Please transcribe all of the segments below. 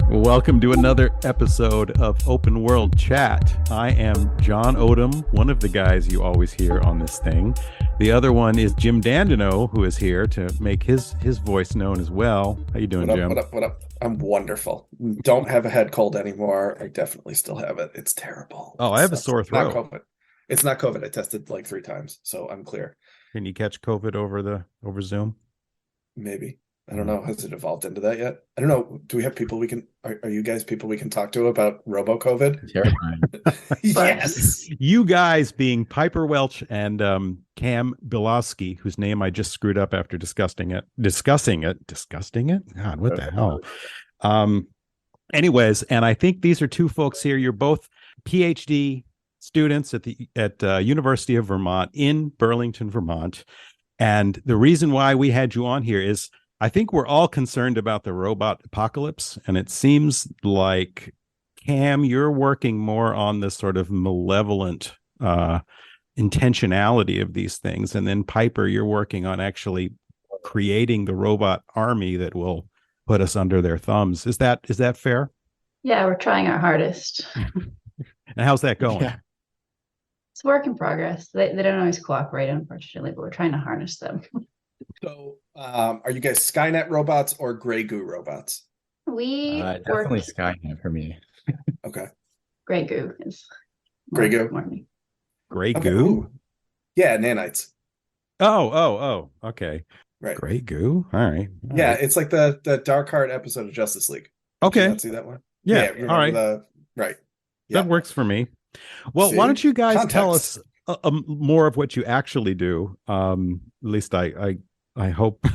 Welcome to another episode of Open World Chat. I am John Odom, one of the guys you always hear on this thing. The other one is Jim Dandino, who is here to make his voice known as well. How you doing, Jim? What up? I'm wonderful. Don't have a head cold anymore. I definitely still have it. It's terrible. Oh, I have a sore throat. Not COVID. It's not COVID. I tested like 3 times, so I'm clear. Can you catch COVID over Zoom? Maybe. I don't know. Has it evolved into that yet? I don't know. Do we have people we can? Are you guys people we can talk to about robo-COVID? Terrifying. Yes. You guys being Piper, Welch, and Kam Bielawski, whose name I just screwed up after discussing it. God, what the hell? Anyways, and I think these are two folks here. You're both PhD students at University of Vermont in Burlington, Vermont. And the reason why we had you on here is I think we're all concerned about the robot apocalypse. And it seems like, Kam, you're working more on the sort of malevolent intentionality of these things. And then Piper, you're working on actually creating the robot army that will put us under their thumbs. Is that fair? Yeah, we're trying our hardest. And how's that going? Yeah. It's a work in progress. They don't always cooperate, unfortunately, but we're trying to harness them. So, are you guys Skynet robots or Grey Goo robots? We definitely Skynet for me. Okay. Grey Goo is Grey Goo. Grey Goo? Yeah, nanites. Oh. Okay. Right. Grey Goo. All right. Yeah, it's like the Dark Heart episode of Justice League. Okay. Did you not see that one? Yeah. You all right. Right. That works for me. Well, See? why don't you guys Context. tell us more of what you actually do? At least I hope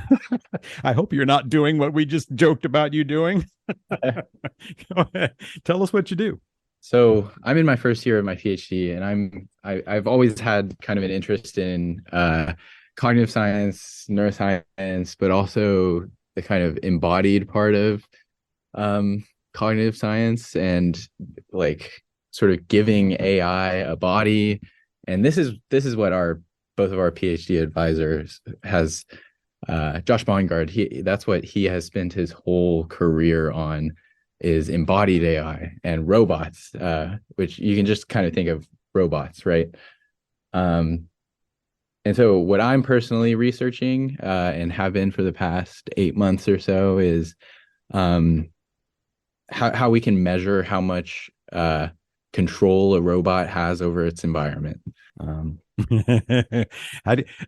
I hope you're not doing what we just joked about you doing. Go ahead. Tell us what you do. So I'm in my first year of my PhD, and I've always had kind of an interest in cognitive science, neuroscience, but also the kind of embodied part of cognitive science and like sort of giving AI a body. And this is what both of our PhD advisors has. Josh Bongard, that's what he has spent his whole career on, is embodied AI and robots, which you can just kind of think of robots, right? And so what I'm personally researching and have been for the past 8 months or so is how we can measure how much control a robot has over its environment. Are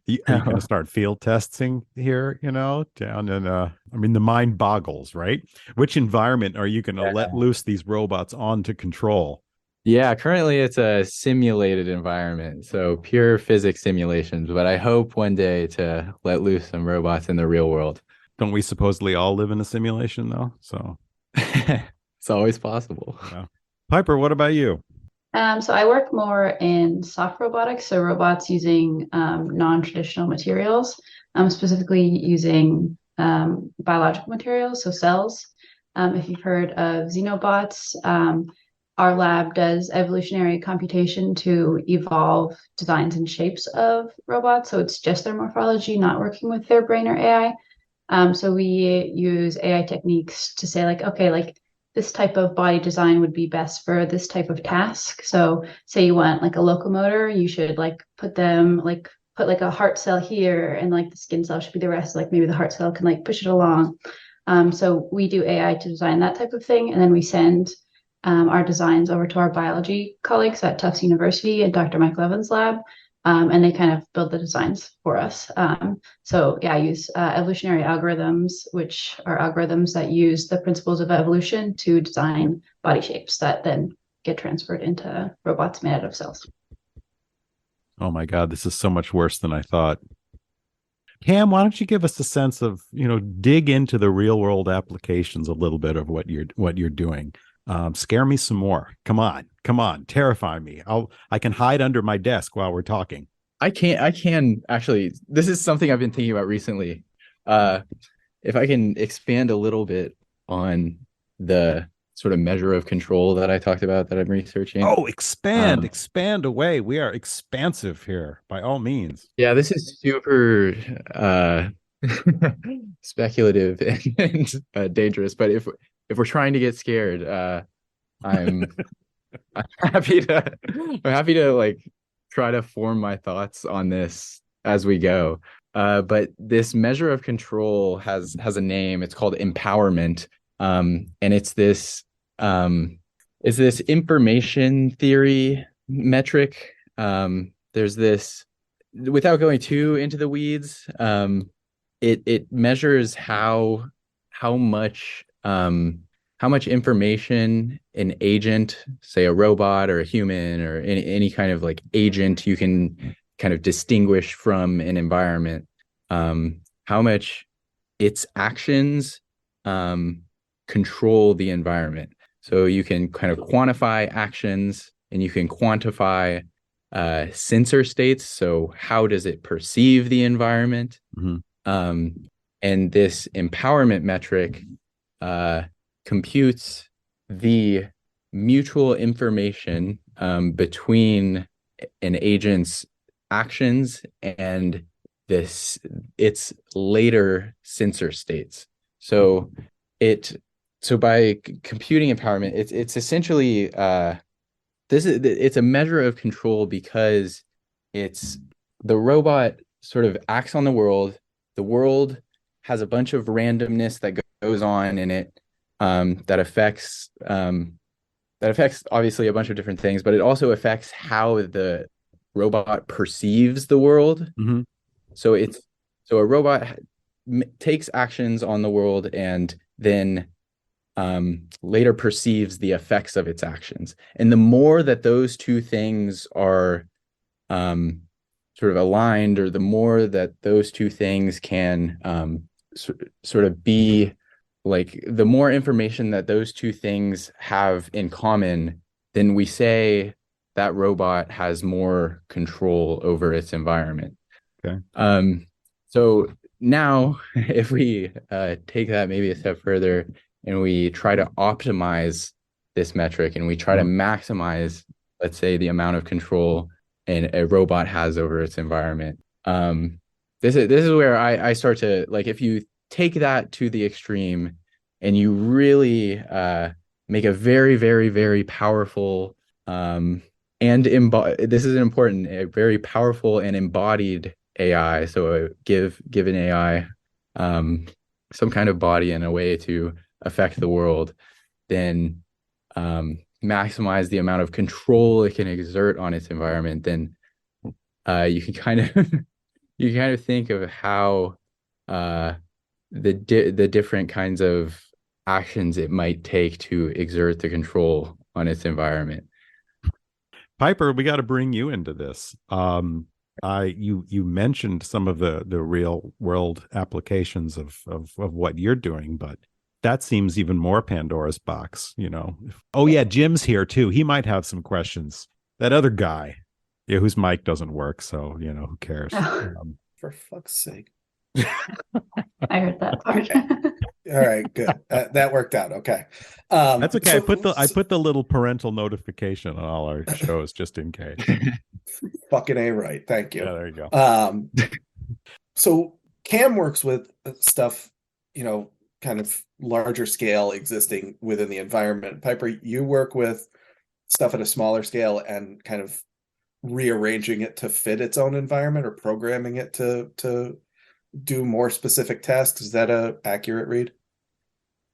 you going to start field testing here, down in the mind boggles, right? Which environment are you going to let loose these robots on to control? Yeah, currently it's a simulated environment, so pure physics simulations, but I hope one day to let loose some robots in the real world. Don't we supposedly all live in a simulation though? So it's always possible. Yeah. Piper, what about you? So I work more in soft robotics, so robots using non-traditional materials, specifically using biological materials, so cells. If you've heard of xenobots, our lab does evolutionary computation to evolve designs and shapes of robots. So it's just their morphology, not working with their brain or AI. So we use AI techniques to say this type of body design would be best for this type of task. So say you want like a locomotor, you should put a heart cell here, and the skin cell should be the rest. Maybe the heart cell can push it along. So we do AI to design that type of thing. And then we send our designs over to our biology colleagues at Tufts University and Dr. Mike Levin's lab. And they kind of build the designs for us. I use evolutionary algorithms, which are algorithms that use the principles of evolution to design body shapes that then get transferred into robots made out of cells. Oh my God, this is so much worse than I thought. Kam, why don't you give us a sense of, dig into the real world applications a little bit of what you're doing. Scare me some more. Come on, terrify me. I can hide under my desk while we're talking. I can actually, this is something I've been thinking about recently. If I can expand a little bit on the sort of measure of control that I talked about that I'm researching. Oh, expand away. We are expansive here by all means. Yeah, this is super speculative and dangerous. But if we're trying to get scared, I'm I'm happy to like try to form my thoughts on this as we go. But this measure of control has a name. It's called empowerment. And it's this information theory metric. There's this, without going too into the weeds, it measures how much information an agent, say a robot or a human or any kind of like agent you can kind of distinguish from an environment, how much its actions control the environment. So you can kind of quantify actions and you can quantify sensor states. So how does it perceive the environment? And this empowerment metric computes the mutual information between an agent's actions and its later sensor states. So by computing empowerment, it's essentially it's a measure of control because it's the robot sort of acts on the world. The world has a bunch of randomness that goes on in it that affects obviously a bunch of different things, but it also affects how the robot perceives the world. So a robot takes actions on the world and then later perceives the effects of its actions. And the more that those two things are sort of aligned, or the more that those two things can sort of be like, the more information that those two things have in common, then we say that robot has more control over its environment. Okay. So now if we take that maybe a step further and we try to optimize this metric and we try to maximize, let's say, the amount of control a robot has over its environment. This is where I start to, like, if you take that to the extreme and you really make a very, very, very powerful this is important, a very powerful and embodied AI. So give an AI some kind of body and a way to affect the world, then maximize the amount of control it can exert on its environment, then you can kind of think of how the different kinds of actions it might take to exert the control on its environment. Piper, we got to bring you into this. You mentioned some of the real world applications of what you're doing, but that seems even more Pandora's box, you know. Oh yeah, Jim's here too. He might have some questions. That other guy, yeah, whose mic doesn't work, so you know, who cares? For fuck's sake. I heard that part. All right, good. That worked out. Okay. That's okay. So, I put the little parental notification on all our shows just in case. Fucking A right. Thank you. Yeah, there you go. So Kam works with stuff, you know, kind of larger scale existing within the environment. Piper, you work with stuff at a smaller scale and kind of rearranging it to fit its own environment or programming it to do more specific tasks. Is that a accurate read?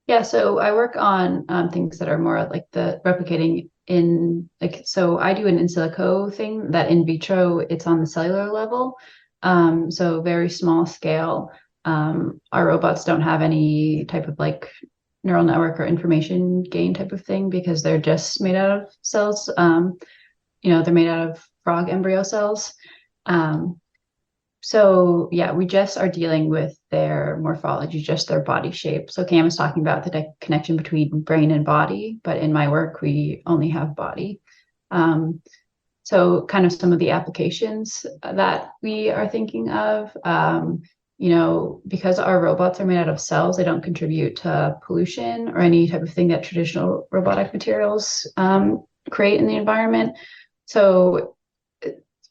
Yeah, so I work on things that are more like the replicating in, like, so I do an in silico thing that in vitro, it's on the cellular level. So very small scale. Our robots don't have any type of like neural network or information gain type of thing because they're just made out of cells. They're made out of frog embryo cells. So yeah, we just are dealing with their morphology, just their body shape. So Kam is talking about the connection between brain and body, but in my work, we only have body. So kind of some of the applications that we are thinking of because our robots are made out of cells, they don't contribute to pollution or any type of thing that traditional robotic materials create in the environment. So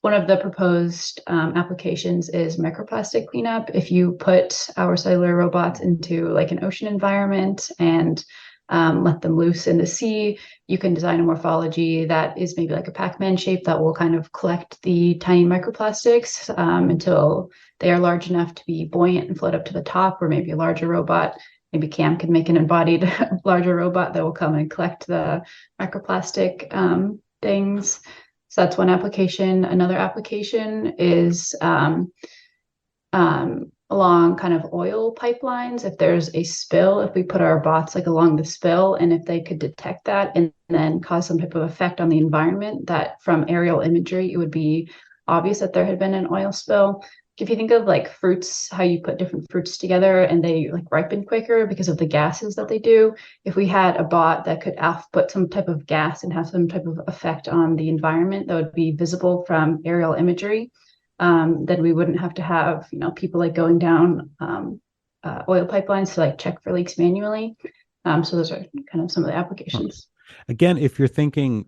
one of the proposed applications is microplastic cleanup. If you put our cellular robots into like an ocean environment and let them loose in the sea, you can design a morphology that is maybe like a Pac-Man shape that will kind of collect the tiny microplastics until they are large enough to be buoyant and float up to the top, or maybe a larger robot. Maybe Cam can make an embodied larger robot that will come and collect the microplastic things. So that's one application. Another application is along kind of oil pipelines. If there's a spill, if we put our bots like along the spill, and if they could detect that and then cause some type of effect on the environment, that from aerial imagery, it would be obvious that there had been an oil spill. If you think of like fruits, how you put different fruits together and they like ripen quicker because of the gases that they do. If we had a bot that could output some type of gas and have some type of effect on the environment that would be visible from aerial imagery, then we wouldn't have to have, people like going down oil pipelines to like check for leaks manually. So those are kind of some of the applications. Again, if you're thinking,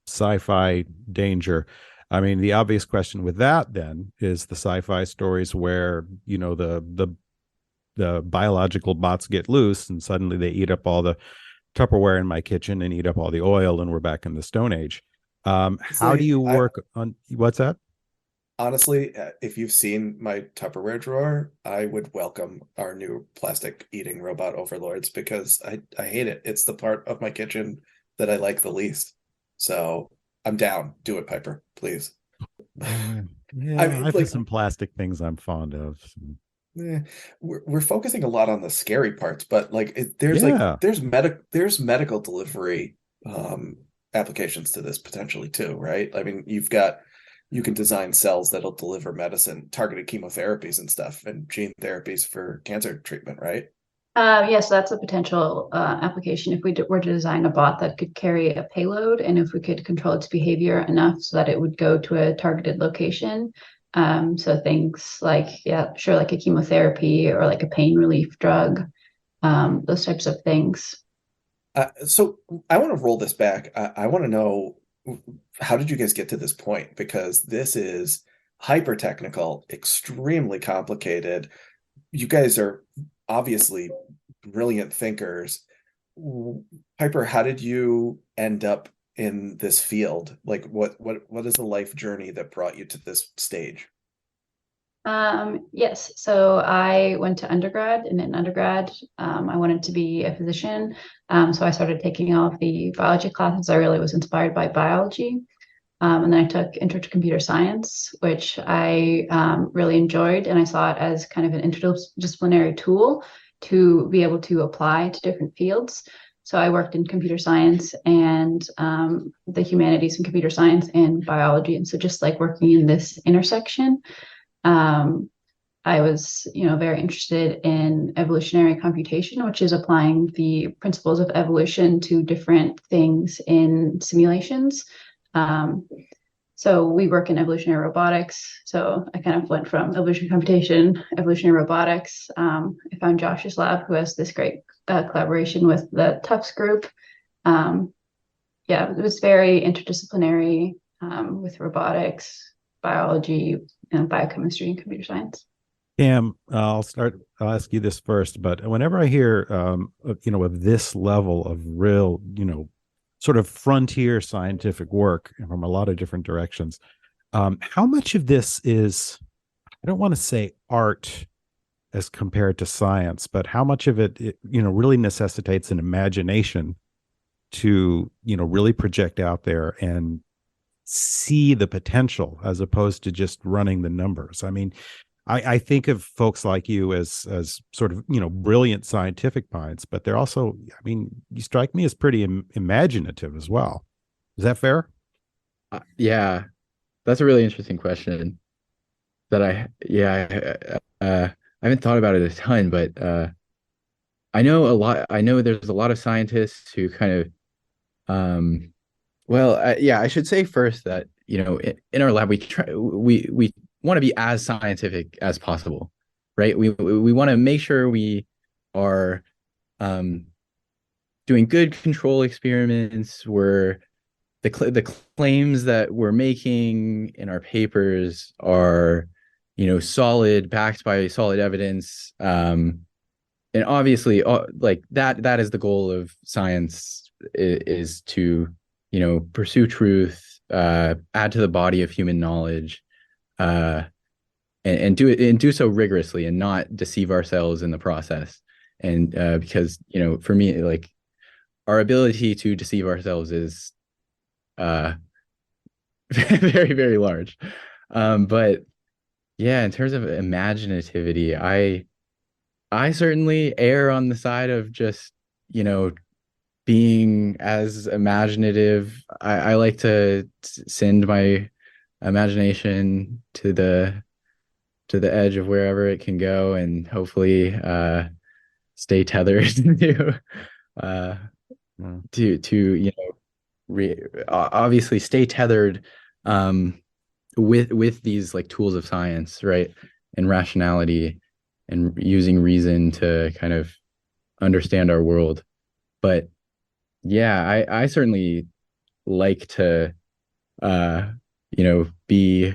sci-fi danger, I mean, the obvious question with that then is the sci-fi stories where, the biological bots get loose and suddenly they eat up all the Tupperware in my kitchen and eat up all the oil and we're back in the Stone Age. How do you work on what's that? Honestly, if you've seen my Tupperware drawer, I would welcome our new plastic eating robot overlords because I hate it. It's the part of my kitchen that I like the least. So I'm down. Do it, Piper, please. Yeah, I mean, I've some plastic things I'm fond of. We're focusing a lot on the scary parts, but there's medical delivery applications to this potentially too, right? I mean, you can design cells that'll deliver medicine, targeted chemotherapies and stuff, and gene therapies for cancer treatment, right? Yes, that's a potential application. If we were to design a bot that could carry a payload, and if we could control its behavior enough so that it would go to a targeted location. So things like, like a chemotherapy or like a pain relief drug, those types of things. So I want to roll this back. I want to know, how did you guys get to this point? Because this is hyper technical, extremely complicated. You guys are obviously brilliant thinkers. Piper, how did you end up in this field? Like what is the life journey that brought you to this stage? Yes. So I went to undergrad, and in undergrad, I wanted to be a physician. So I started taking all of the biology classes. I really was inspired by biology. And then I took intro to computer science, which I really enjoyed. And I saw it as kind of an interdisciplinary tool to be able to apply to different fields. So I worked in computer science and the humanities and computer science and biology. And so just like working in this intersection, I was, very interested in evolutionary computation, which is applying the principles of evolution to different things in simulations. So we work in evolutionary robotics. So I kind of went from evolutionary computation, evolutionary robotics. I found Josh's lab, who has this great collaboration with the Tufts group. It was very interdisciplinary with robotics, biology, and biochemistry and computer science. Cam, I'll ask you this first, but whenever I hear, of this level of real, sort of frontier scientific work from a lot of different directions, how much of this is, I don't want to say art as compared to science, but how much of it really necessitates an imagination to, really project out there and see the potential as opposed to just running the numbers. I mean, I think of folks like you as sort of, brilliant scientific minds, but they're also, I mean, you strike me as pretty imaginative as well. Is that fair? Yeah, that's a really interesting question that I haven't thought about it a ton, but I know a lot. I know there's a lot of scientists who kind of, I should say first that, in our lab, we want to be as scientific as possible, right? We want to make sure we are doing good control experiments. The claims that we're making in our papers are, solid, backed by solid evidence. And obviously, like that is the goal of science, is to, pursue truth, add to the body of human knowledge, and do so rigorously and not deceive ourselves in the process. And because, for me, like, our ability to deceive ourselves is very, very large. But yeah, in terms of imaginativity, I certainly err on the side of just, being as imaginative. I like to send my imagination to the edge of wherever it can go, and hopefully stay tethered to obviously stay tethered with these like tools of science, right, and rationality, and using reason to kind of understand our world. But yeah, I certainly like to be,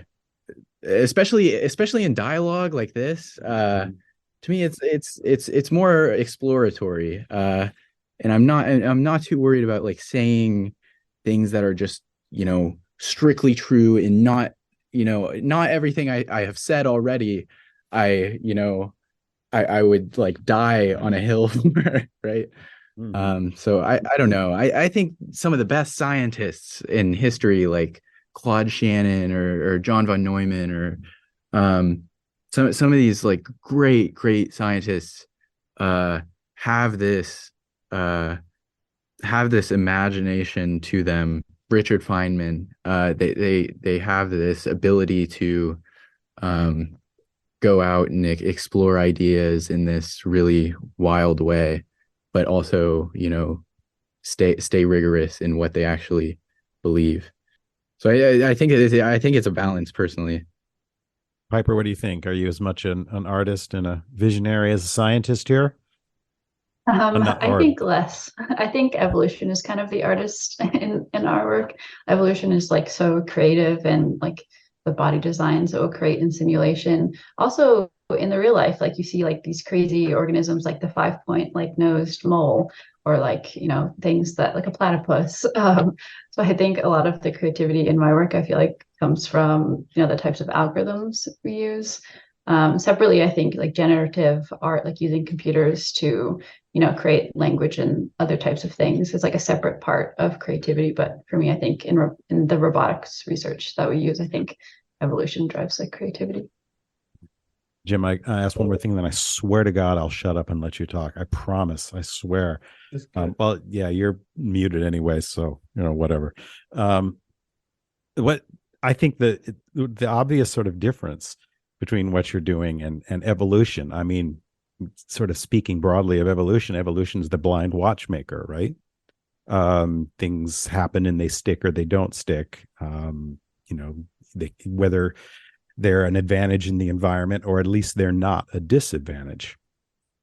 especially in dialogue like this. To me, it's more exploratory, and I'm not too worried about like saying things that are just, strictly true, and not everything I have said already I would like die on a hill for, right? So I don't know. I think some of the best scientists in history, like Claude Shannon or John von Neumann, or some of these like great scientists have this imagination to them. Richard Feynman, they have this ability to go out and explore ideas in this really wild way, but also, stay rigorous in what they actually believe. So I think it's a balance, personally. Piper, what do you think? Are you as much an artist and a visionary as a scientist here? I think less. I think evolution is kind of the artist in our work. Evolution is like so creative, and like the body designs that we'll create in simulation. Also in the real life, like you see like these crazy organisms like the 5-point like nosed mole, or like, things that like a platypus. So I think a lot of the creativity in my work, I feel like, comes from, the types of algorithms we use. Separately, I think like generative art, like using computers to, create language and other types of things, is like a separate part of creativity. But for me, I think in the robotics research that we use, I think evolution drives like creativity. Jim, I asked one more thing, then I swear to God I'll shut up and let you talk. I promise. I swear. Well, yeah, you're muted anyway, so whatever. What I think the obvious sort of difference between what you're doing and evolution, I mean, sort of speaking broadly of evolution is the blind watchmaker, right? Things happen and they stick or they don't stick. Whether they're an advantage in the environment, or at least they're not a disadvantage.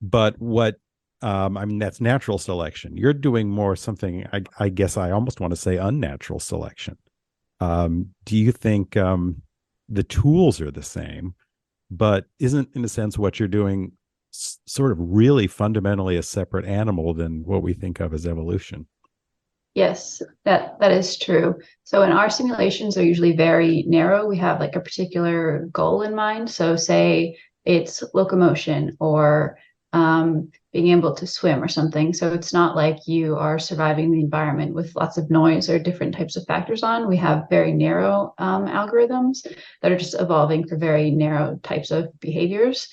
But what I mean, that's natural selection. You're doing more something, I guess I almost want to say unnatural selection. Do you think the tools are the same, but isn't, in a sense, what you're doing sort of really fundamentally a separate animal than what we think of as evolution? Yes, that is true. So in our simulations are usually very narrow. We have like a particular goal in mind. So say it's locomotion, or being able to swim or something. So it's not like you are surviving the environment with lots of noise or different types of factors on. We have very narrow algorithms that are just evolving for very narrow types of behaviors.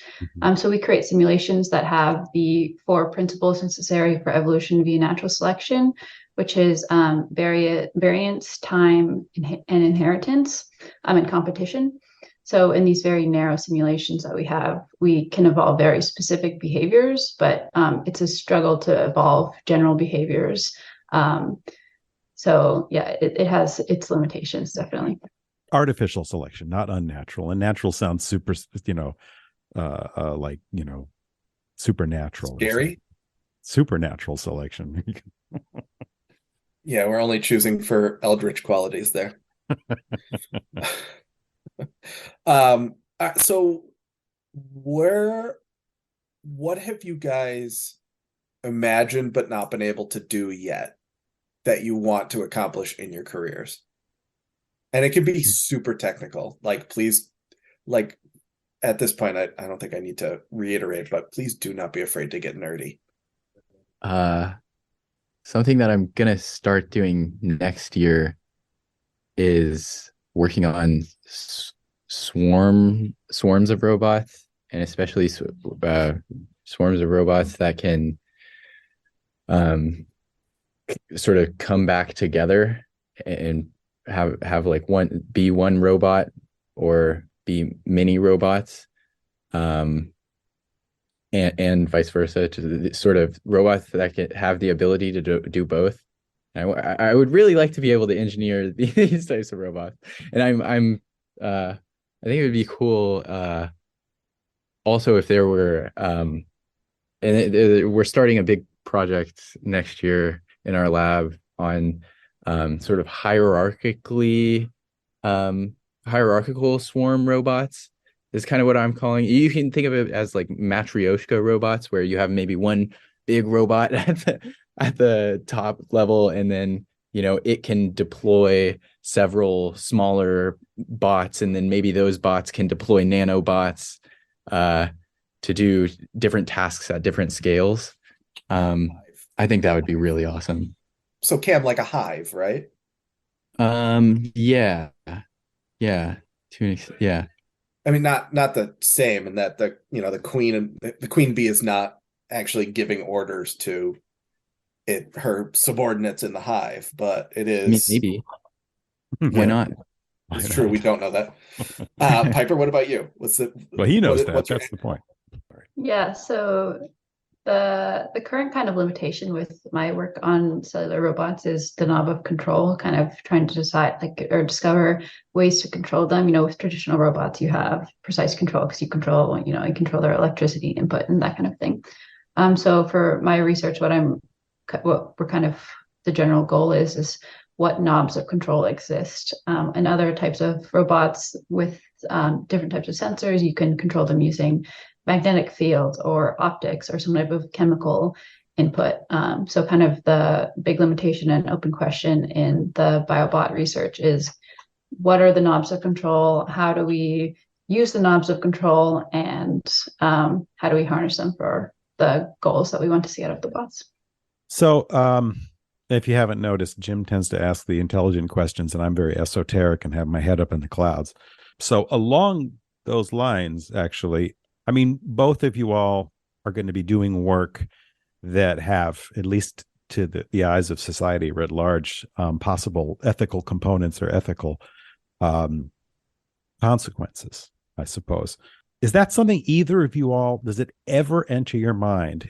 So we create simulations that have the 4 principles necessary for evolution via natural selection, which is variance, time, and inheritance, and competition. So in these very narrow simulations that we have, we can evolve very specific behaviors, but it's a struggle to evolve general behaviors. So yeah, it has its limitations, definitely. Artificial selection, not unnatural. And natural sounds super, like, supernatural Scary. supernatural selection. Yeah, we're only choosing for eldritch qualities there. So what have you guys imagined but not been able to do yet that you want to accomplish in your careers? And it can be super technical. Like, please, like at this point, I don't think I need to reiterate, but please do not be afraid to get nerdy. Something that I'm gonna start doing next year is working on swarms of robots, and especially swarms of robots that can sort of come back together and have like one robot or be mini robots, and vice versa, to the sort of robots that can have the ability to do both. I would really like to be able to engineer these types of robots, and I think it would be cool. Also, if there were, we're starting a big project next year in our lab on sort of hierarchical swarm robots is kind of what I'm calling. You can think of it as like matryoshka robots, where you have maybe one big robot at the top level, and then it can deploy several smaller bots, and then maybe those bots can deploy nanobots to do different tasks at different scales. I think that would be really awesome. So Cam, like a hive, right? Yeah. Yeah. I mean, not the same, in that the queen bee is not actually giving orders to her subordinates in the hive, but it is. I mean, maybe. Why not? It's true. We don't know that. Piper, what about you? Well, he knows that. That's the point. Yeah, so the current kind of limitation with my work on cellular robots is the knob of control, kind of trying to decide or discover ways to control them. With traditional robots, you have precise control because you control their electricity input and that kind of thing. So for my research, what we're kind of the general goal is what knobs of control exist. And other types of robots with different types of sensors, you can control them using magnetic fields or optics or some type of chemical input. So kind of the big limitation and open question in the biobot research is, what are the knobs of control? How do we use the knobs of control? And how do we harness them for the goals that we want to see out of the bots? So if you haven't noticed, Jim tends to ask the intelligent questions, and I'm very esoteric and have my head up in the clouds. So along those lines, actually, I mean, both of you all are going to be doing work that have, at least to the eyes of society writ large, possible ethical components or ethical consequences, I suppose. Is that something either of you all, does it ever enter your mind?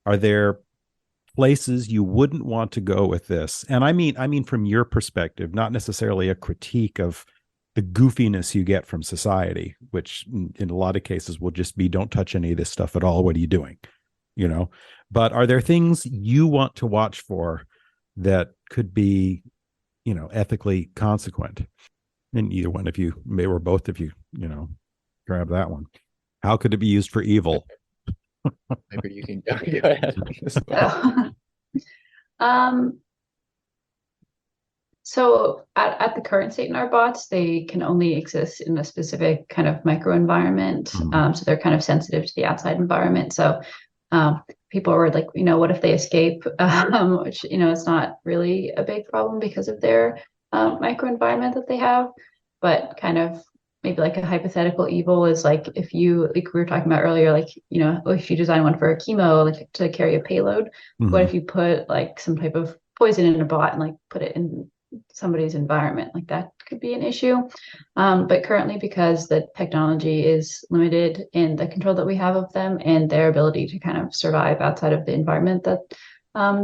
Are there places you wouldn't want to go with this? And I mean from your perspective, not necessarily a critique of the goofiness you get from society, which in a lot of cases will just be, don't touch any of this stuff at all. What are you doing? But are there things you want to watch for that could be, ethically consequent? And either one of you, maybe or both of you, grab that one. How could it be used for evil? Maybe you can go ahead. So at the current state in our bots, they can only exist in a specific kind of microenvironment. So they're kind of sensitive to the outside environment. So people were like, what if they escape? Which, it's not really a big problem because of their microenvironment that they have. But kind of maybe like a hypothetical evil is like, if you, like we were talking about earlier, like, if you design one for a chemo, like to carry a payload, what if you put like some type of poison in a bot and like put it in somebody's environment? Like that could be an issue. But currently, because the technology is limited in the control that we have of them and their ability to kind of survive outside of the environment that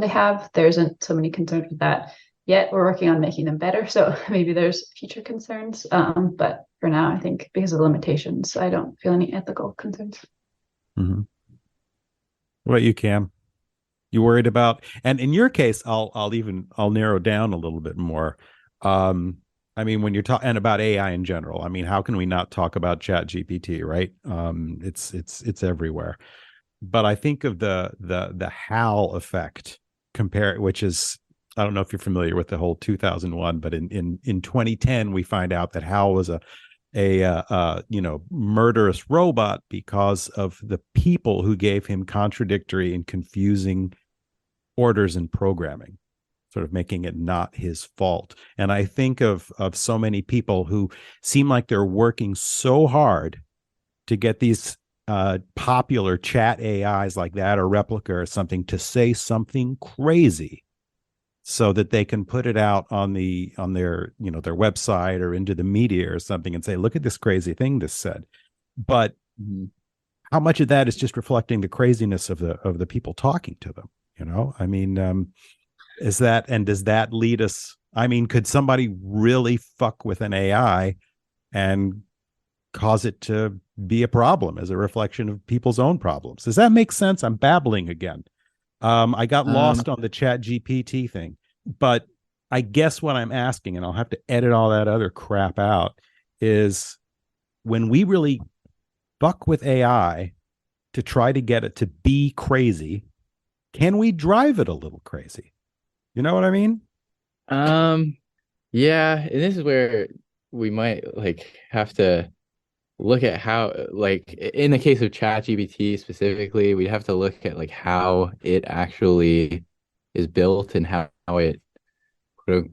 they have, there isn't so many concerns with that. yet. We're working on making them better. So maybe there's future concerns. But for now, I think because of the limitations, I don't feel any ethical concerns. Mm-hmm. What about you, Cam? You worried about, and in your case, I'll narrow down a little bit more. I mean, when you're talking and about AI in general, I mean, how can we not talk about Chat GPT, right? It's everywhere. But I think of the HAL effect which is, I don't know if you're familiar with the whole 2001, but in 2010 we find out that HAL was a murderous robot because of the people who gave him contradictory and confusing orders and programming, sort of making it not his fault. And I think of so many people who seem like they're working so hard to get these popular chat AIs like that or Replica or something to say something crazy so that they can put it out on their their website or into the media or something and say, look at this crazy thing this said. But how much of that is just reflecting the craziness of the people talking to them? I mean, does that lead us? I mean, could somebody really fuck with an AI and cause it to be a problem as a reflection of people's own problems? Does that make sense? I'm babbling again. I got lost on the Chat GPT thing, but I guess what I'm asking, and I'll have to edit all that other crap out, is when we really fuck with AI to try to get it to be crazy, can we drive it a little crazy? You know what I mean? Yeah, and this is where we might have to look at how, in the case of ChatGPT specifically, we'd have to look at how it actually is built and how it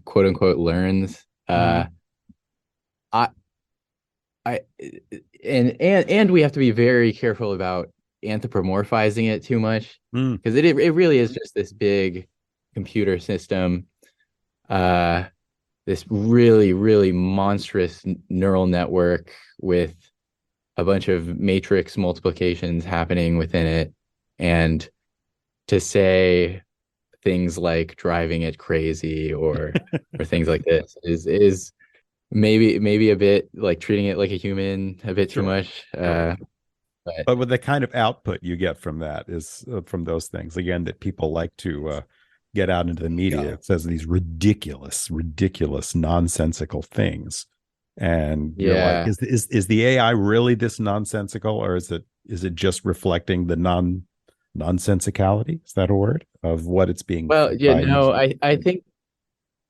quote unquote learns. I and we have to be very careful about anthropomorphizing it too much, because it really is just this big computer system, this really, really monstrous neural network with a bunch of matrix multiplications happening within it. And to say things like driving it crazy or things like this is maybe a bit like treating it like a human a bit too much. But with the kind of output you get from that is from those things, again, that people like to get out into the media. It says these ridiculous, nonsensical things. And you're like, is the AI really this nonsensical, or is it just reflecting the nonsensicality? Is that a word of what it's being? Well, yeah, no, I think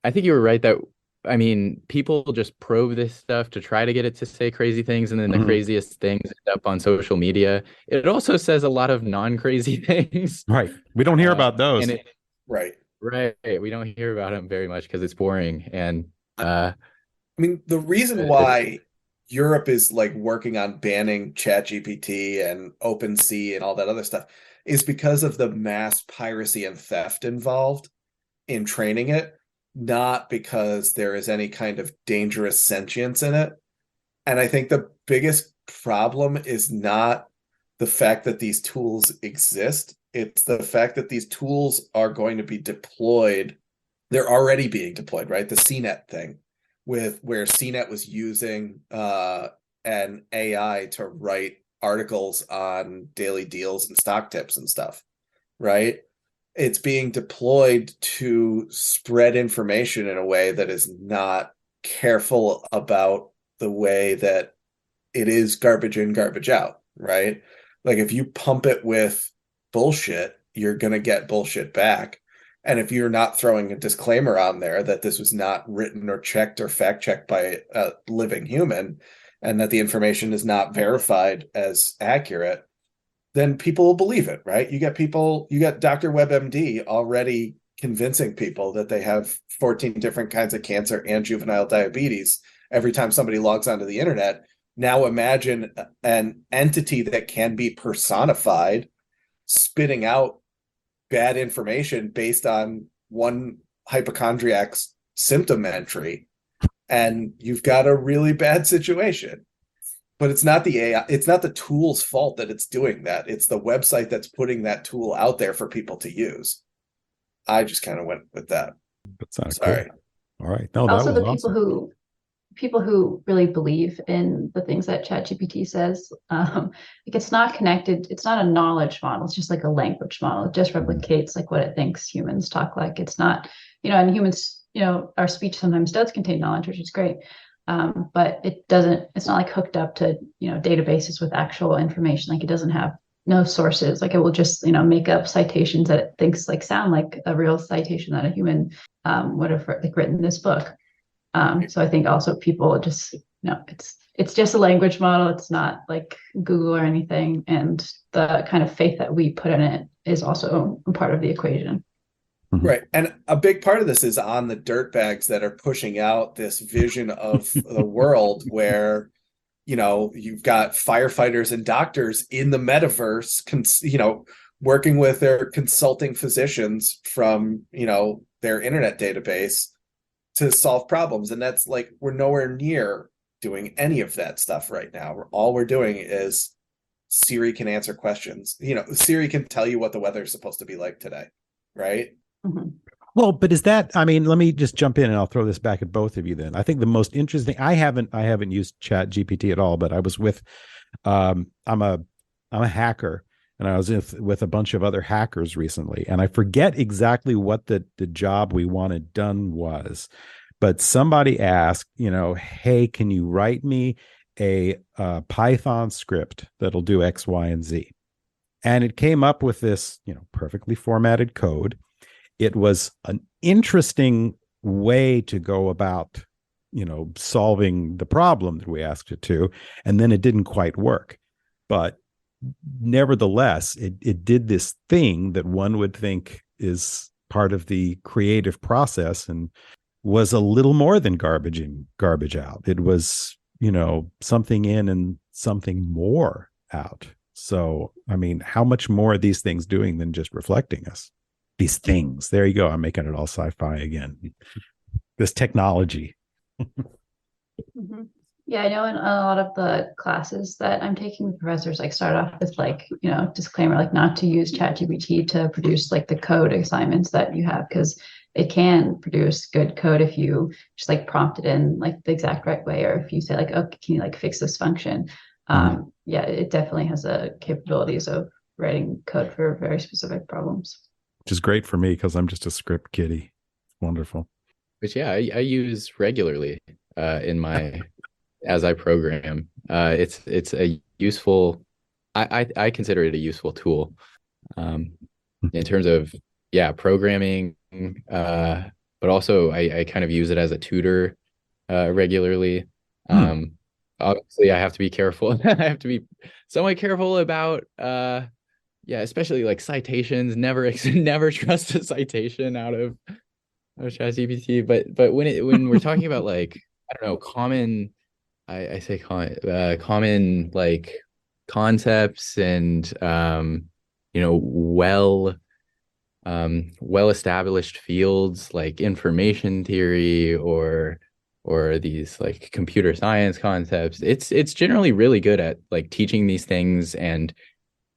you were right that, I mean, people just probe this stuff to try to get it to say crazy things, and then the craziest things end up on social media. It also says a lot of non-crazy things. Right. We don't hear about those. Right. We don't hear about them very much because it's boring. And I mean, the reason why Europe is working on banning ChatGPT and OpenSea and all that other stuff is because of the mass piracy and theft involved in training it, not because there is any kind of dangerous sentience in it. And I think the biggest problem is not the fact that these tools exist. It's the fact that these tools are going to be deployed. They're already being deployed, right? The CNET thing, where CNET was using an AI to write articles on daily deals and stock tips and stuff, right? It's being deployed to spread information in a way that is not careful about the way that it is garbage in, garbage out, right? If you pump it with bullshit, you're going to get bullshit back. And if you're not throwing a disclaimer on there that this was not written or checked or fact checked by a living human, and that the information is not verified as accurate, then people will believe it, right? You got Dr. WebMD already convincing people that they have 14 different kinds of cancer and juvenile diabetes every time somebody logs onto the internet. Now imagine an entity that can be personified spitting out bad information based on one hypochondriac's symptom entry, and you've got a really bad situation. But it's not the AI, it's not the tool's fault that it's doing that. It's the website that's putting that tool out there for people to use. I just kind of went with that. That sounded Sorry. cool. All right. No, that Also, was the awesome. people who really believe in the things that ChatGPT says, like it's not connected, it's not a knowledge model, it's just like a language model. It just replicates like what it thinks humans talk like. It's not, and humans, our speech sometimes does contain knowledge, which is great. But it's not like hooked up to, databases with actual information. Like it doesn't have no sources. Like it will just, make up citations that it thinks like sound like a real citation that a human would have like written this book. So I think also people just, it's just a language model. It's not like Google or anything. And the kind of faith that we put in it is also a part of the equation. Right. And a big part of this is on the dirtbags that are pushing out this vision of the world where, you've got firefighters and doctors in the metaverse, working with their consulting physicians from, their internet database to solve problems. And that's like, we're nowhere near doing any of that stuff right now. All we're doing is Siri can answer questions. Siri can tell you what the weather is supposed to be like today. Right. Mm-hmm. Well, but let me just jump in and I'll throw this back at both of you then. I think the most interesting, I haven't used Chat GPT at all, but I was with, I'm a hacker, and I was with a bunch of other hackers recently, and I forget exactly what the job we wanted done was, but somebody asked, hey, can you write me a Python script that'll do X, Y, and Z? And it came up with this, perfectly formatted code. It was an interesting way to go about, solving the problem that we asked it to, and then it didn't quite work. But nevertheless, it did this thing that one would think is part of the creative process and was a little more than garbage in, garbage out. It was, something in and something more out. So, how much more are these things doing than just reflecting us? These things. There you go. I'm making it all sci-fi again. This technology. Mm-hmm. Yeah, I know in a lot of the classes that I'm taking, the professors like start off with like, disclaimer, like not to use ChatGPT to produce like the code assignments that you have, because it can produce good code if you just like prompt it in like the exact right way, or if you say like, okay, can you like fix this function? Yeah, it definitely has the capabilities of writing code for very specific problems. Which is great for me because I'm just a script kiddie. Wonderful. Which I use regularly in my as I program. It's a useful. I consider it a useful tool in terms of programming, but also I kind of use it as a tutor regularly. Obviously, I have to be careful. I have to be somewhat careful about especially like citations. Never trust a citation out of ChatGPT. But when we're talking about like, I don't know, common like concepts and well established fields like information theory or these like computer science concepts, it's generally really good at like teaching these things and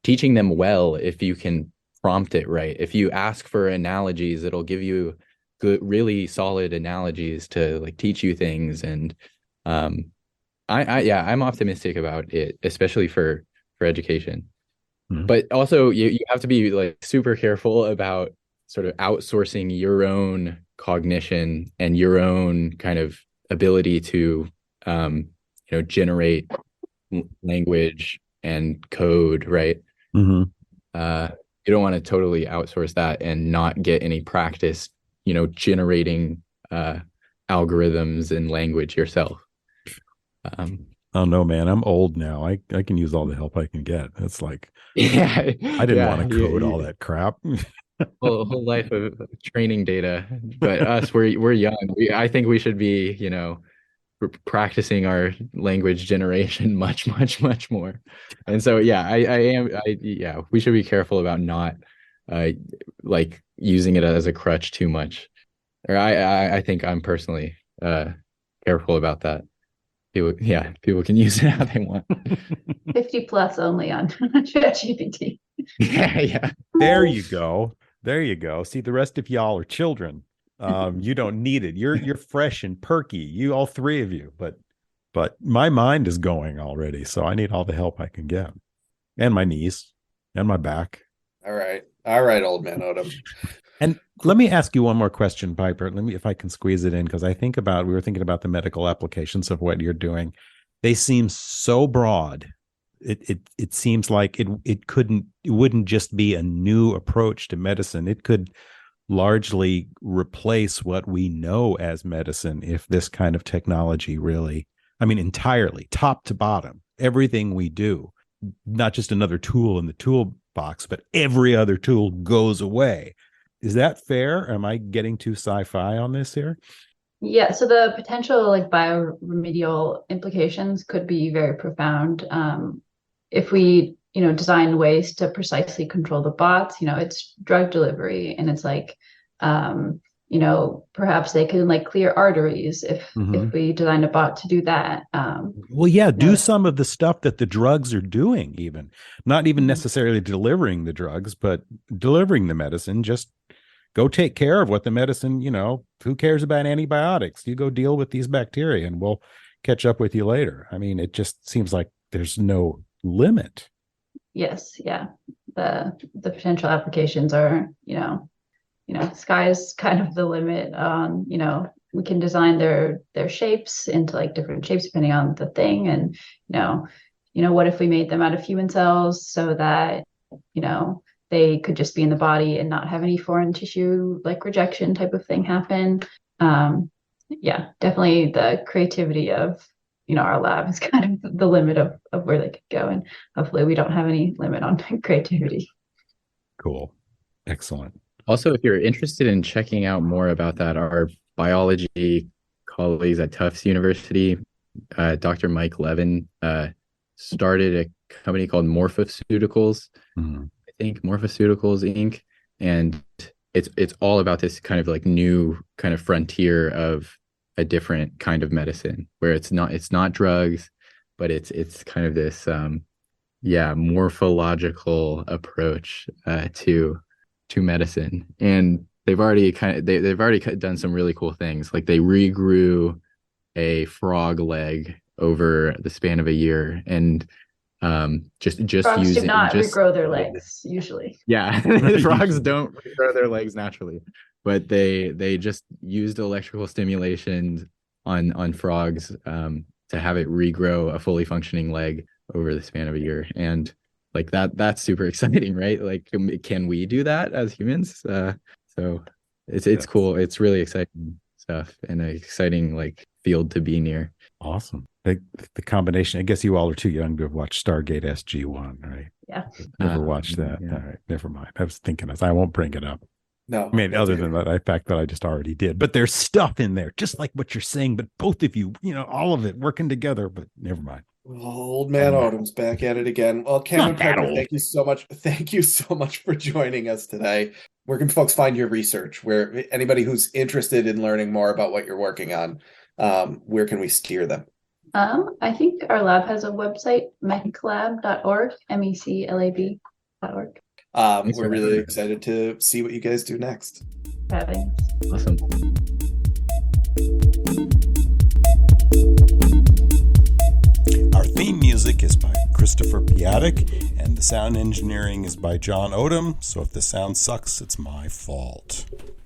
teaching them well if you can prompt it right. If you ask for analogies, it'll give you good, really solid analogies to like teach you things. And I'm optimistic about it, especially for education. Mm-hmm. But also you have to be like super careful about sort of outsourcing your own cognition and your own kind of ability to generate language and code, right? Mm-hmm. You don't want to totally outsource that and not get any practice, generating algorithms and language yourself. Oh no, man, I'm old now. I can use all the help I can get. It's like, I didn't want to code all that crap. whole life of training data, but us, we're young. I think we should be, practicing our language generation much more. And so, we should be careful about not like using it as a crutch too much. Or I think I'm personally careful about that. People can use it how they want. 50 plus only on ChatGPT. Yeah. There you go. See, the rest of y'all are children. You don't need it. You're fresh and perky. You, all three of you, but my mind is going already, so I need all the help I can get, and my knees and my back. All right, old man Odom. And let me ask you one more question, Piper. Let me, if I can squeeze it in, because we were thinking about the medical applications of what you're doing. They seem so broad. It seems like it wouldn't just be a new approach to medicine. It could largely replace what we know as medicine if this kind of technology really, I mean, entirely, top to bottom, everything we do, not just another tool in the toolbox, but every other tool goes away. Is that fair? Am I getting too sci-fi on this here? Yeah, so the potential like bioremedial implications could be very profound. If we, design ways to precisely control the bots, it's drug delivery, and it's like, perhaps they can like clear arteries if we design a bot to do that. Well, yeah, do some of the stuff that the drugs are doing, even not even necessarily delivering the drugs, but delivering the medicine. Just go take care of what the medicine, who cares about antibiotics? You go deal with these bacteria and we'll catch up with you later. I mean, it just seems like there's no limit. Yes. Yeah. The potential applications are, sky's kind of the limit on, we can design their shapes into like different shapes depending on the thing. And, what if we made them out of human cells so that, they could just be in the body and not have any foreign tissue like rejection type of thing happen. Yeah, definitely the creativity of, our lab is kind of the limit of where they could go. And hopefully we don't have any limit on creativity. Cool. Excellent. Also, if you're interested in checking out more about that, our biology colleagues at Tufts University, Dr. Mike Levin, started a company called Morphoceuticals. I think Morphoceuticals Inc. And it's all about this kind of like new kind of frontier of a different kind of medicine where it's not drugs, but it's kind of this morphological approach to medicine. And they've already done some really cool things. Like they regrew a frog leg over the span of a year, and just frogs using do not regrow their legs usually. Yeah, frogs don't regrow their legs naturally, but they just used electrical stimulation on frogs to have it regrow a fully functioning leg over the span of a year. And like that's super exciting, right? Like, can we do that as humans? So it's cool. It's really exciting stuff and an exciting like field to be near. Awesome. The combination, I guess you all are too young to have watched Stargate SG-1, right? Yeah. Never watched that. Yeah. All right, never mind. I was thinking I won't bring it up. No. I mean, other than the fact that I just already did. But there's stuff in there, just like what you're saying, but both of you, all of it working together, but never mind. Old man Odom's back at it again. Well, Kam and Piper, thank you so much. Thank you so much for joining us today. Where can folks find your research? Where anybody who's interested in learning more about what you're working on, where can we steer them? I think our lab has a website, meclab.org, meclab.org. We're really excited to see what you guys do next. Having Awesome. Our theme music is by Christopher Piatek, and the sound engineering is by John Odom. So if the sound sucks, it's my fault.